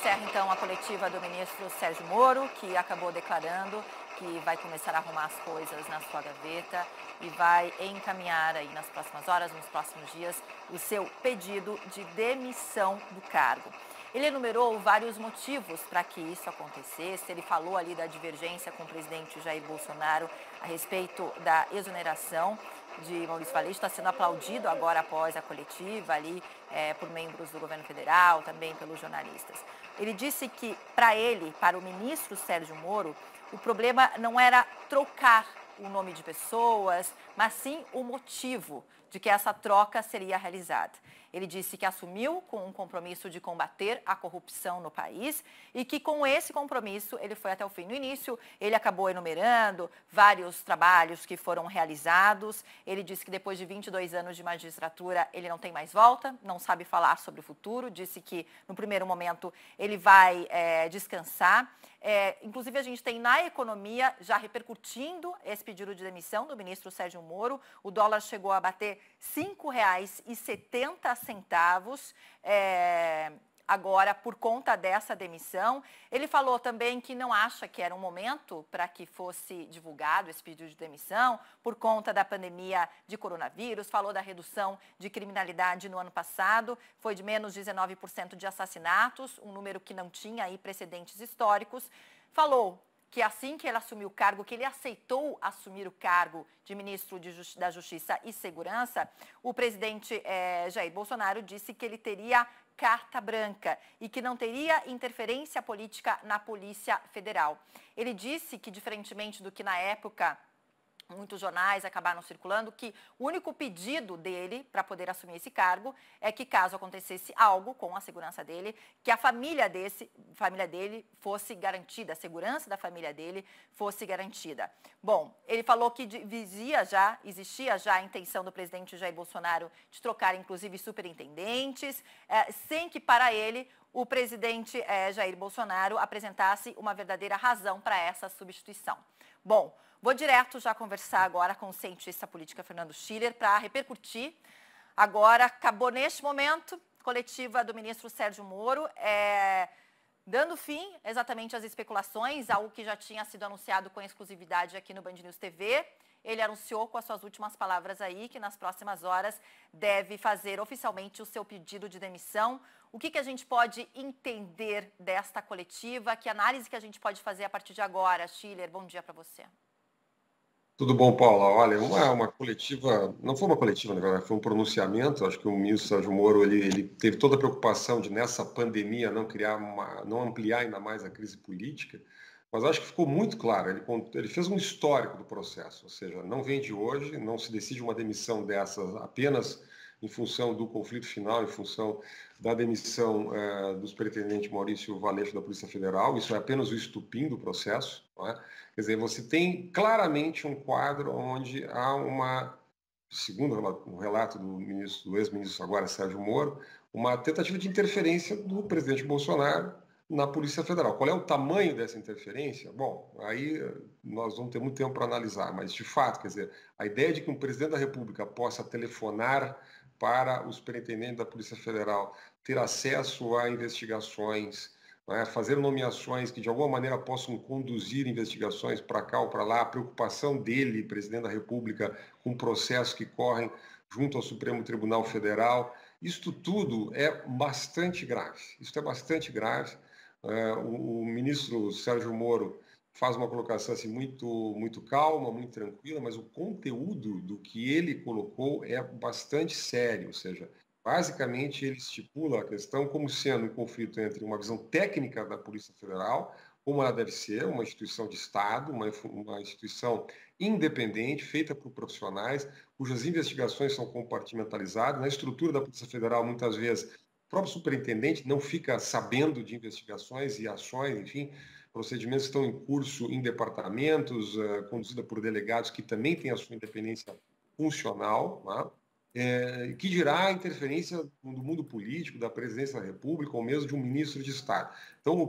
encerra, então, a coletiva do ministro Sérgio Moro, que acabou declarando que vai começar a arrumar as coisas na sua gaveta e vai encaminhar aí nas próximas horas, nos próximos dias, o seu pedido de demissão do cargo. Ele enumerou vários motivos para que isso acontecesse. Ele falou ali da divergência com o presidente Jair Bolsonaro a respeito da exoneração de Maurício Valeixo. Está sendo aplaudido agora após a coletiva ali por membros do governo federal, também pelos jornalistas. Ele disse que, para ele, para o ministro Sérgio Moro, o problema não era trocar o nome de pessoas, mas sim o motivo de que essa troca seria realizada. Ele disse que assumiu com um compromisso de combater a corrupção no país e que com esse compromisso ele foi até o fim. No início, ele acabou enumerando vários trabalhos que foram realizados. Ele disse que depois de 22 anos de magistratura, ele não tem mais volta, não sabe falar sobre o futuro. Disse que, no primeiro momento, ele vai descansar. Inclusive, a gente tem na economia já repercutindo esse pedido de demissão do ministro Sérgio Moro. O dólar chegou a bater R$ 5,70 agora por conta dessa demissão. Ele falou também que não acha que era um momento para que fosse divulgado esse pedido de demissão por conta da pandemia de coronavírus. Falou da redução de criminalidade no ano passado, foi de menos 19% de assassinatos, um número que não tinha aí precedentes históricos. Falou que assim que ele assumiu o cargo, que ele aceitou assumir o cargo de ministro da Justiça e Segurança, o presidente Jair Bolsonaro disse que ele teria carta branca e que não teria interferência política na Polícia Federal. Ele disse que, diferentemente do que na época muitos jornais acabaram circulando, que o único pedido dele para poder assumir esse cargo é que, caso acontecesse algo com a segurança dele, que a família dele fosse garantida, a segurança da família dele fosse garantida. Bom, ele falou que existia já a intenção do presidente Jair Bolsonaro de trocar, inclusive, superintendentes, sem que, para ele, o presidente Jair Bolsonaro apresentasse uma verdadeira razão para essa substituição. Bom, vou direto já conversar agora com o cientista política Fernando Schiller para repercutir. Agora, acabou neste momento, coletiva do ministro Sérgio Moro, dando fim exatamente às especulações, algo que já tinha sido anunciado com exclusividade aqui no Band News TV. Ele anunciou com as suas últimas palavras aí que nas próximas horas deve fazer oficialmente o seu pedido de demissão. O que a gente pode entender desta coletiva? Que análise que a gente pode fazer a partir de agora? Schiller, bom dia para você. Tudo bom, Paula? Olha, uma coletiva, não foi uma coletiva, na verdade, foi um pronunciamento. Acho que o ministro Sérgio Moro ele teve toda a preocupação de, nessa pandemia, não ampliar ainda mais a crise política, mas acho que ficou muito claro. Ele fez um histórico do processo, ou seja, não vem de hoje, não se decide uma demissão dessas apenas em função do conflito final, em função da demissão do superintendente Maurício Valeixo da Polícia Federal. Isso é apenas o estupim do processo, não é? Quer dizer, você tem claramente um quadro onde há segundo o relato do ex-ministro agora, Sérgio Moro, uma tentativa de interferência do presidente Bolsonaro na Polícia Federal. Qual é o tamanho dessa interferência? Bom, aí nós vamos ter muito tempo para analisar, mas de fato, quer dizer, a ideia de que um presidente da República possa telefonar para o superintendente da Polícia Federal, ter acesso a investigações, né, fazer nomeações que de alguma maneira possam conduzir investigações para cá ou para lá, a preocupação dele, presidente da República, com processos que correm junto ao Supremo Tribunal Federal, isto tudo é bastante grave. Isso é bastante grave. O ministro Sérgio Moro faz uma colocação assim, muito calma, muito tranquila, mas o conteúdo do que ele colocou é bastante sério, ou seja, basicamente ele estipula a questão como sendo um conflito entre uma visão técnica da Polícia Federal, como ela deve ser, uma instituição de Estado, uma instituição independente, feita por profissionais, cujas investigações são compartimentalizadas. Na estrutura da Polícia Federal, muitas vezes, o próprio superintendente não fica sabendo de investigações e ações, enfim, procedimentos estão em curso em departamentos, conduzida por delegados que também têm a sua independência funcional, né? Que dirá a interferência do mundo político, da presidência da República, ou mesmo de um ministro de Estado. Então,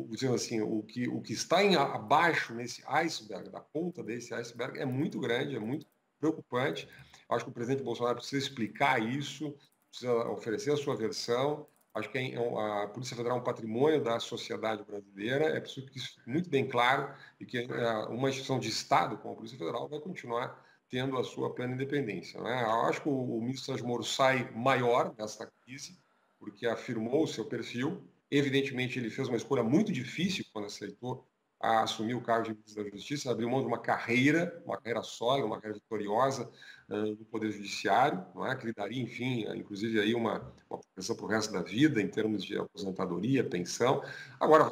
dizendo assim, o que está abaixo nesse iceberg, da ponta desse iceberg, é muito grande, é muito preocupante. Acho que o presidente Bolsonaro precisa explicar isso, precisa oferecer a sua versão. Acho que a Polícia Federal é um patrimônio da sociedade brasileira, é preciso que isso fique muito bem claro e que uma instituição de Estado, como a Polícia Federal, vai continuar tendo a sua plena independência. Né? Eu acho que o ministro Sérgio Moro sai maior dessa crise, porque afirmou o seu perfil. Evidentemente, ele fez uma escolha muito difícil quando aceitou a assumir o cargo de ministro da Justiça, abriu mão de uma carreira sólida, uma carreira vitoriosa no Poder Judiciário, não é? Que lhe daria, enfim, inclusive aí uma proteção para o resto da vida, em termos de aposentadoria, pensão. Agora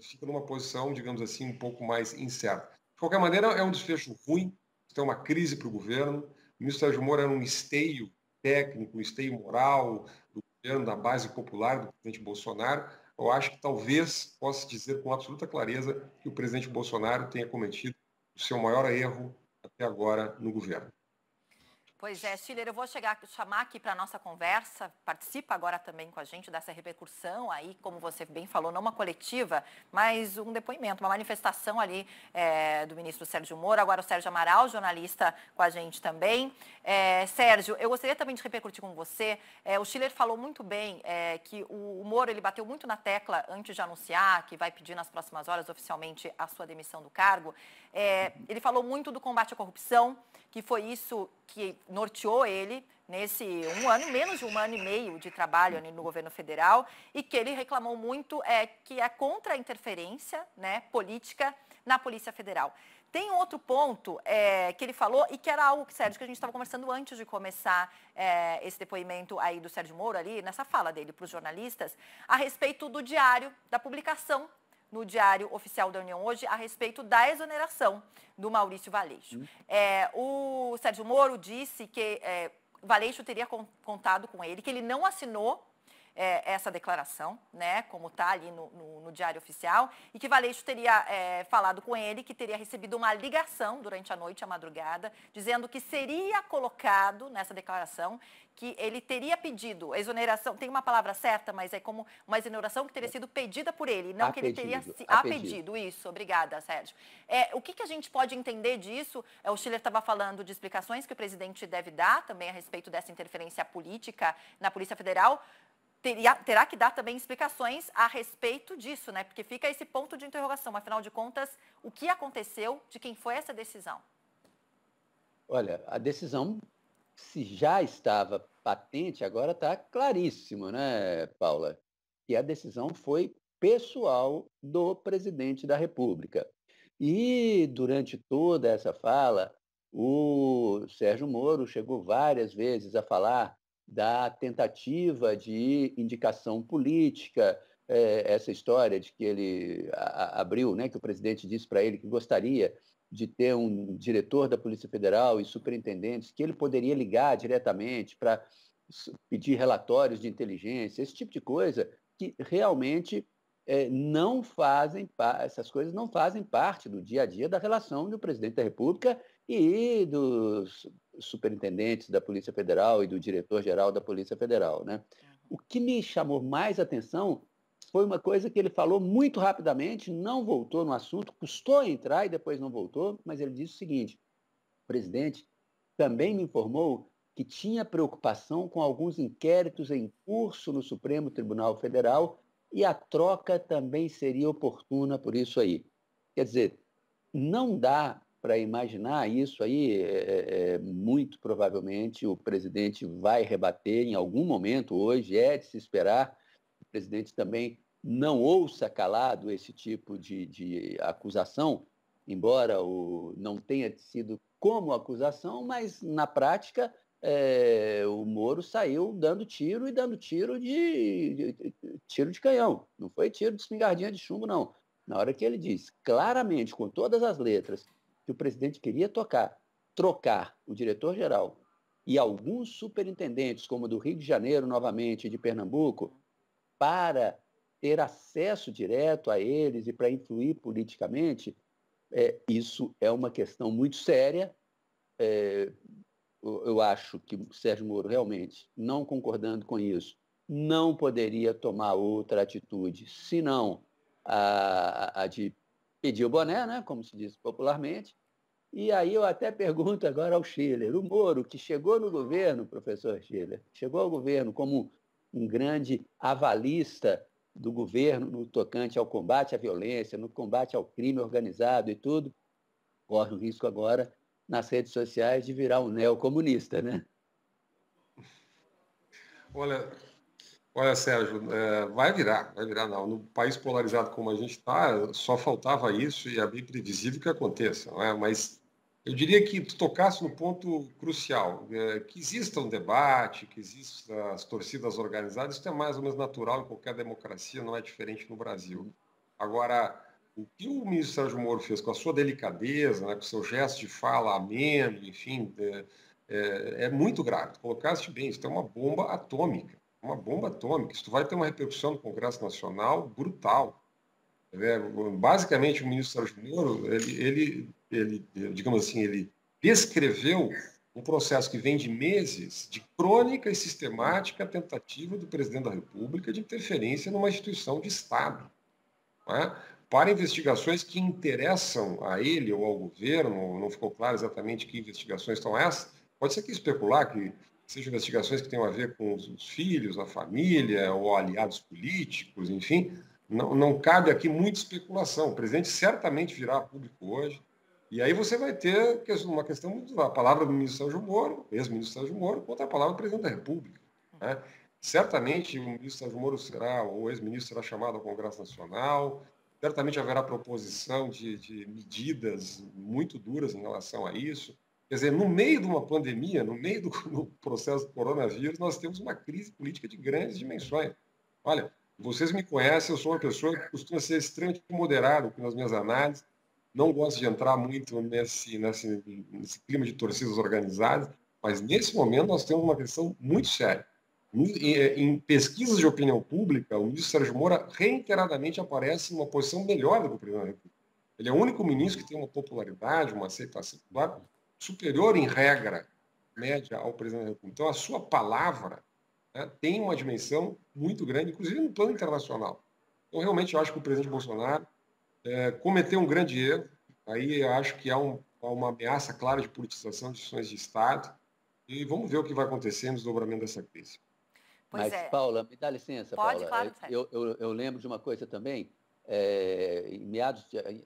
fica numa posição, digamos assim, um pouco mais incerta. De qualquer maneira, é um desfecho ruim, é uma crise para o governo. O ministro Sérgio Moro era um esteio técnico, um esteio moral do governo, da base popular do presidente Bolsonaro. Eu acho que talvez possa dizer com absoluta clareza que o presidente Bolsonaro tenha cometido o seu maior erro até agora no governo. Pois é, Schiller, eu vou chamar aqui para a nossa conversa, participa agora também com a gente dessa repercussão aí, como você bem falou, não uma coletiva, mas um depoimento, uma manifestação ali do ministro Sérgio Moro, agora o Sérgio Amaral, jornalista com a gente também. Sérgio, eu gostaria também de repercutir com você, o Schiller falou muito bem que o Moro, ele bateu muito na tecla antes de anunciar que vai pedir nas próximas horas oficialmente a sua demissão do cargo, ele falou muito do combate à corrupção, que foi isso que norteou ele nesse menos de um ano e meio de trabalho no governo federal, e que ele reclamou muito que é contra a interferência, né, política na Polícia Federal. Tem outro ponto que ele falou, e que era algo, Sérgio, que a gente estava conversando antes de começar esse depoimento aí do Sérgio Moro, ali, nessa fala dele para os jornalistas, a respeito do diário, da publicação no Diário Oficial da União hoje, a respeito da exoneração do Maurício Valeixo. O Sérgio Moro disse que Valeixo teria contado com ele, que ele não assinou essa declaração, né, como está ali no Diário Oficial, e que Valeixo teria falado com ele, que teria recebido uma ligação durante a noite, a madrugada, dizendo que seria colocado nessa declaração que ele teria pedido a exoneração, tem uma palavra certa, mas é como uma exoneração que teria sido pedida por ele, não que ele teria a pedido. Isso, obrigada, Sérgio. O que a gente pode entender disso? O Schiller estava falando de explicações que o presidente deve dar também a respeito dessa interferência política na Polícia Federal. Terá que dar também explicações a respeito disso, né? Porque fica esse ponto de interrogação. Afinal de contas, o que aconteceu, de quem foi essa decisão? Olha, a decisão, se já estava patente, agora está claríssimo, né, Paula? Que a decisão foi pessoal do presidente da República. E durante toda essa fala, o Sérgio Moro chegou várias vezes a falar da tentativa de indicação política, essa história de que ele abriu, né, que o presidente disse para ele que gostaria de ter um diretor da Polícia Federal e superintendentes que ele poderia ligar diretamente para pedir relatórios de inteligência, esse tipo de coisa que realmente essas coisas não fazem parte do dia a dia da relação do presidente da República e dos superintendentes da Polícia Federal e do diretor-geral da Polícia Federal, né? O que me chamou mais atenção foi uma coisa que ele falou muito rapidamente, não voltou no assunto, custou entrar e depois não voltou, mas ele disse o seguinte: o presidente também me informou que tinha preocupação com alguns inquéritos em curso no Supremo Tribunal Federal e a troca também seria oportuna por isso aí. Quer dizer, não dá para imaginar isso aí, muito provavelmente o presidente vai rebater em algum momento hoje, é de se esperar. O presidente também não ouça calado esse tipo de acusação, embora não tenha sido como acusação, mas na prática o Moro saiu dando tiro tiro de canhão, não foi tiro de espingardinha de chumbo, não. Na hora que ele diz claramente, com todas as letras, que o presidente queria trocar o diretor-geral e alguns superintendentes, como do Rio de Janeiro, novamente, e de Pernambuco, para ter acesso direto a eles e para influir politicamente, isso é uma questão muito séria. Eu acho que o Sérgio Moro realmente, não concordando com isso, não poderia tomar outra atitude, senão a de pedir o boné, né, como se diz popularmente. E aí eu até pergunto agora ao Schiller, o Moro, que chegou no governo, professor Schiller, chegou ao governo como um grande avalista do governo no tocante ao combate à violência, no combate ao crime organizado e tudo, corre o risco agora, nas redes sociais, de virar um neocomunista, né? Olha, Sérgio, vai virar não. No país polarizado como a gente está, só faltava isso e é bem previsível que aconteça, não é? Mas eu diria que tu tocasse no ponto crucial, que exista um debate, que existam as torcidas organizadas, isso é mais ou menos natural em qualquer democracia, não é diferente no Brasil. Agora, o que o ministro Sérgio Moro fez com a sua delicadeza, né, com o seu gesto de fala ameno, enfim, é muito grave. Tu colocaste bem, isso é uma bomba atômica. Uma bomba atômica. Isso vai ter uma repercussão no Congresso Nacional brutal. Basicamente, o ministro Sérgio Moro, digamos assim, ele descreveu um processo que vem de meses de crônica e sistemática tentativa do presidente da República de interferência numa instituição de Estado, né? Para investigações que interessam a ele ou ao governo, não ficou claro exatamente que investigações são essas. Pode ser que especular que sejam investigações que tenham a ver com os filhos, a família ou aliados políticos, enfim. Não cabe aqui muita especulação. O presidente certamente virá a público hoje. E aí você vai ter uma questão muito da palavra do ministro Sérgio Moro, ex-ministro Sérgio Moro, contra a palavra do presidente da República, né? Certamente o ministro Sérgio Moro ou o ex-ministro será chamado ao Congresso Nacional. Certamente haverá proposição de medidas muito duras em relação a isso. Quer dizer, no meio de uma pandemia, no meio do processo do coronavírus, nós temos uma crise política de grandes dimensões. Olha, vocês me conhecem, eu sou uma pessoa que costuma ser extremamente moderado nas minhas análises, não gosto de entrar muito nesse clima de torcidas organizadas, mas nesse momento nós temos uma questão muito séria. Em pesquisas de opinião pública, o ministro Sérgio Moro reiteradamente aparece em uma posição melhor do que o presidente da República. Ele é o único ministro que tem uma popularidade, uma aceitação superior em regra média ao presidente da República. Então, a sua palavra, né, tem uma dimensão muito grande, inclusive no plano internacional. Então, realmente, eu acho que o presidente Bolsonaro cometeu um grande erro. Aí eu acho que há uma ameaça clara de politização de instituições de Estado. E vamos ver o que vai acontecer no desdobramento dessa crise. Mas, Paula, me dá licença, Pode, Paula. Claro. Eu lembro de uma coisa também.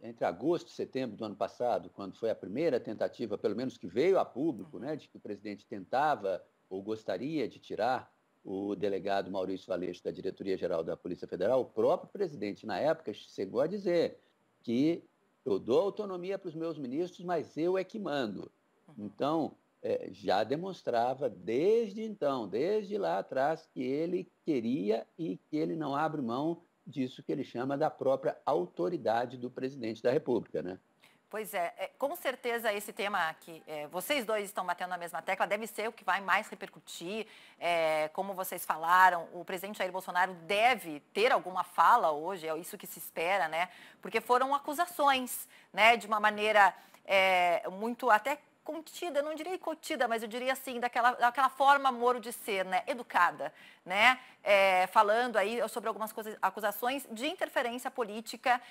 Entre agosto e setembro do ano passado, quando foi a primeira tentativa, pelo menos que veio a público, né, de que o presidente tentava ou gostaria de tirar o delegado Maurício Valeixo da Diretoria-Geral da Polícia Federal, o próprio presidente, na época, chegou a dizer que eu dou autonomia para os meus ministros, mas eu é que mando. Então, já demonstrava desde então, desde lá atrás, que ele queria e que ele não abre mão disso que ele chama da própria autoridade do presidente da República, né? Pois é, com certeza esse tema que vocês dois estão batendo na mesma tecla deve ser o que vai mais repercutir. Como vocês falaram, o presidente Jair Bolsonaro deve ter alguma fala hoje, é isso que se espera, né? Porque foram acusações, né, de uma maneira muito até contida, não diria contida, mas eu diria assim, daquela forma Moro de ser, né, educada, né, falando aí sobre algumas acusações de interferência política,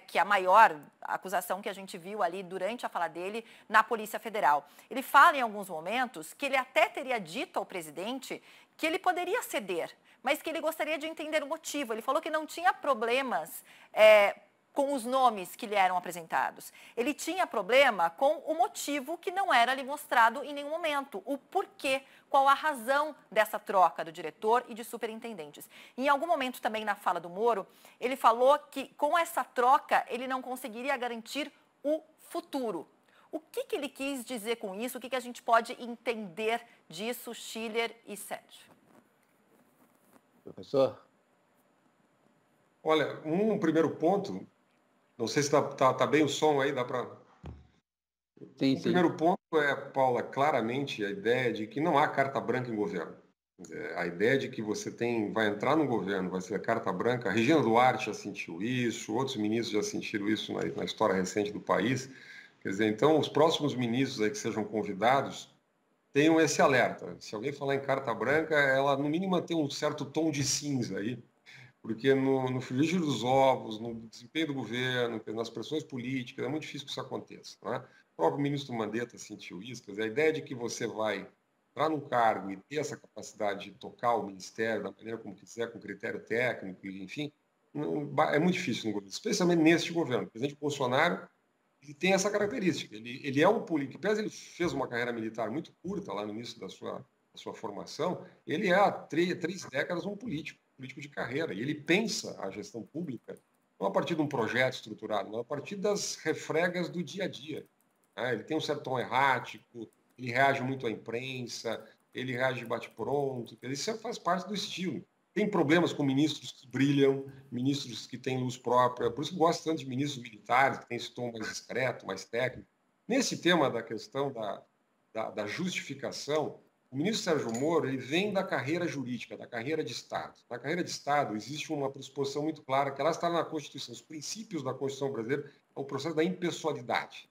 que é a maior acusação que a gente viu ali durante a fala dele na Polícia Federal. Ele fala em alguns momentos que ele até teria dito ao presidente que ele poderia ceder, mas que ele gostaria de entender o motivo. Ele falou que não tinha problemas com os nomes que lhe eram apresentados. Ele tinha problema com o motivo que não era lhe mostrado em nenhum momento, o porquê, qual a razão dessa troca do diretor e de superintendentes. Em algum momento também na fala do Moro, ele falou que com essa troca ele não conseguiria garantir o futuro. O que ele quis dizer com isso? O que a gente pode entender disso, Schiller e Sérgio? Professor? Olha, um primeiro ponto, não sei se tá bem o som aí, dá para... Sim, o primeiro ponto Paula, claramente a ideia de que não há carta branca em governo. A ideia de que você vai entrar no governo, vai ser a carta branca. A Regina Duarte já sentiu isso, outros ministros já sentiram isso na história recente do país. Quer dizer, então, os próximos ministros aí que sejam convidados tenham esse alerta. Se alguém falar em carta branca, ela, no mínimo, tem um certo tom de cinza aí, porque no frigir dos ovos, no desempenho do governo, nas pressões políticas, é muito difícil que isso aconteça, não é? O próprio ministro Mandetta sentiu isso. Quer dizer, a ideia de que você vai entrar num cargo e ter essa capacidade de tocar o ministério da maneira como quiser, com critério técnico, enfim, é muito difícil no governo, especialmente neste governo. O presidente Bolsonaro, ele tem essa característica. Ele é um político, apesar de ele fez uma carreira militar muito curta lá no início da sua formação, ele é há 3 décadas um político de carreira. E ele pensa a gestão pública não a partir de um projeto estruturado, mas a partir das refregas do dia a dia. Ele tem um certo tom errático, ele reage muito à imprensa, ele reage de bate-pronto, isso faz parte do estilo. Tem problemas com ministros que brilham, ministros que têm luz própria, por isso que gosto tanto de ministros militares, que têm esse tom mais discreto, mais técnico. Nesse tema da questão da justificação, o ministro Sérgio Moro ele vem da carreira jurídica, da carreira de Estado. Na carreira de Estado existe uma pressuposição muito clara, que ela está na Constituição, os princípios da Constituição brasileira, é o processo da impessoalidade.